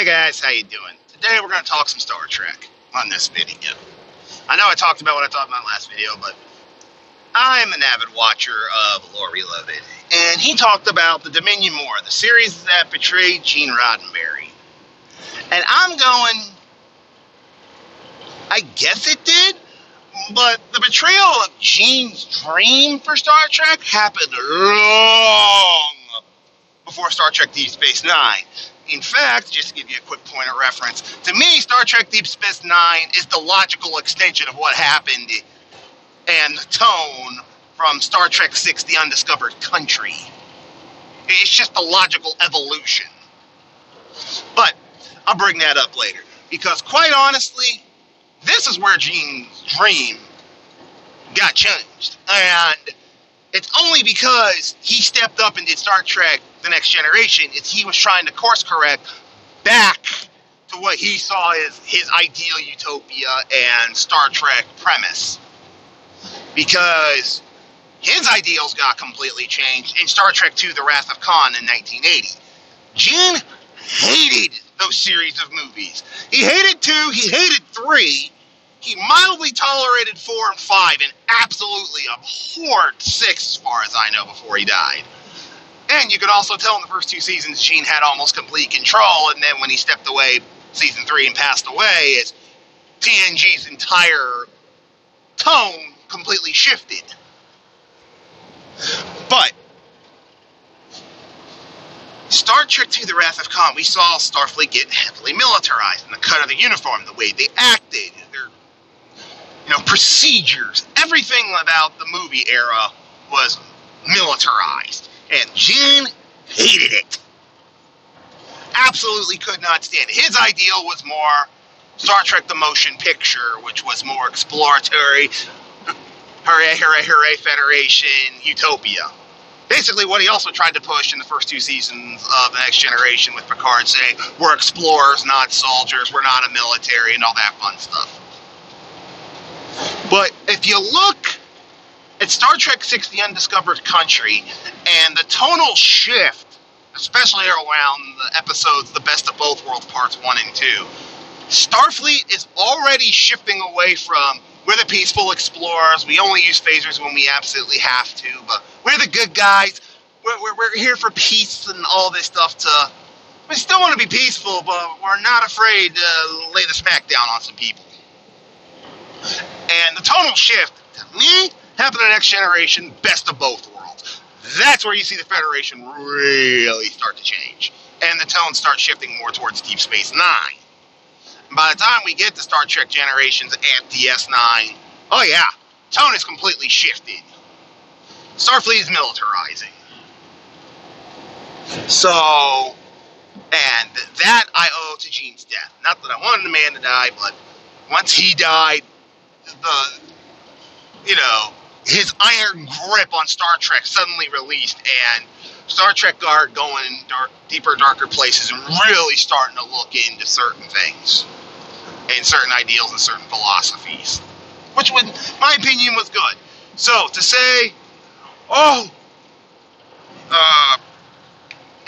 Hey guys, how you doing? Today we're going to talk some Star Trek on this video. I know I talked about what I talked about in the last video, but I'm an avid watcher of Lore Reloaded, and he talked about the Dominion War, the series that betrayed Gene Roddenberry. And I'm going, I guess it did, but the betrayal of Gene's dream for Star Trek happened long before Star Trek Deep Space Nine. In fact, just to give you a quick point of reference, to me, Star Trek Deep Space Nine is the logical extension of what happened and the tone from Star Trek VI, The Undiscovered Country. It's just a logical evolution. But I'll bring that up later, because quite honestly, this is where Gene's dream got changed. And it's only because he stepped up and did Star Trek The Next Generation, he was trying to course correct back to what he saw as his ideal utopia and Star Trek premise. Because his ideals got completely changed in Star Trek II, The Wrath of Khan in 1980. Gene hated those series of movies. He hated 2, he hated 3, he mildly tolerated 4 and 5, and absolutely abhorred 6, as far as I know, before he died. And you could also tell in the first 2 seasons, Gene had almost complete control, and then when he stepped away, season 3, and passed away, TNG's entire tone completely shifted. But Star Trek II, The Wrath of Khan, we saw Starfleet get heavily militarized in the cut of the uniform, the way they acted, their procedures. Everything about the movie era was militarized. And Gene hated it. Absolutely could not stand it. His ideal was more Star Trek the Motion Picture, which was more exploratory, hooray, hooray, hooray, Federation, utopia. Basically what he also tried to push in the first 2 seasons of The Next Generation with Picard saying, we're explorers, not soldiers, we're not a military, and all that fun stuff. But if you look at Star Trek VI, The Undiscovered Country, and the tonal shift, especially around the episodes The Best of Both Worlds Parts 1 and 2, Starfleet is already shifting away from, we're the peaceful explorers, we only use phasers when we absolutely have to, but we're the good guys, we're here for peace and all this stuff, we still want to be peaceful, but we're not afraid to lay the smack down on some people. And the tonal shift, to me, happened in the Next Generation, Best of Both Worlds. That's where you see the Federation really start to change. And the tone starts shifting more towards Deep Space Nine. And by the time we get to Star Trek Generations and DS9, oh yeah, tone is completely shifted. Starfleet is militarizing. So, and that I owe to Gene's death. Not that I wanted the man to die, but once he died, his iron grip on Star Trek suddenly released, and Star Trek got going in deeper, darker places and really starting to look into certain things and certain ideals and certain philosophies, which, in my opinion, was good. So to say, in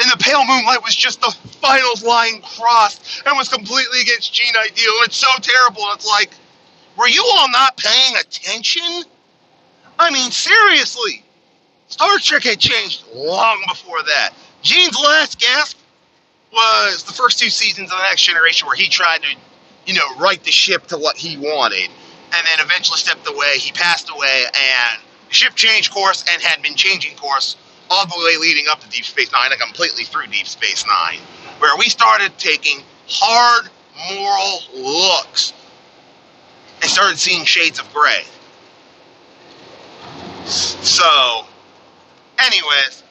the Pale Moonlight was just the finals line crossed and was completely against Gene ideal, and it's so terrible, it's like, were you all not paying attention? I mean, seriously, Star Trek had changed long before that. Gene's last gasp was the first 2 seasons of The Next Generation, where he tried to, right the ship to what he wanted, and then eventually stepped away. He passed away, and the ship changed course and had been changing course all the way leading up to Deep Space Nine and completely through Deep Space Nine, where we started taking hard moral looks and started seeing shades of gray. So, anyways,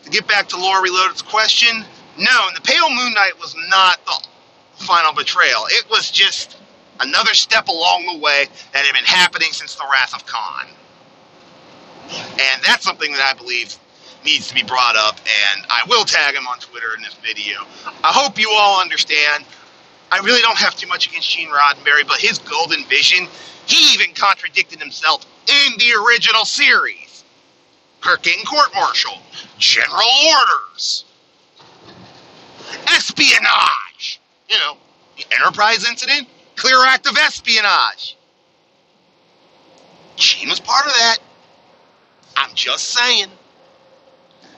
to get back to Lore Reloaded's question, no, the Pale Moonlight was not the final betrayal. It was just another step along the way that had been happening since the Wrath of Khan. And that's something that I believe needs to be brought up, and I will tag him on Twitter in this video. I hope you all understand. I really don't have too much against Gene Roddenberry, but his golden vision, he even contradicted himself in the original series. Kirk getting court-martialed, general orders, espionage, You know, the Enterprise incident, clear act of espionage. Gene was part of that. I'm just saying.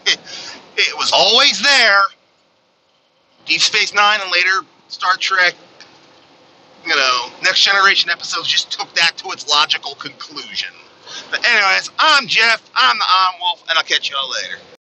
It was always there. Deep Space Nine and later Star Trek, Next Generation episodes just took that to its logical conclusion. But anyways, I'm Jeff, I'm the Wolf, and I'll catch y'all later.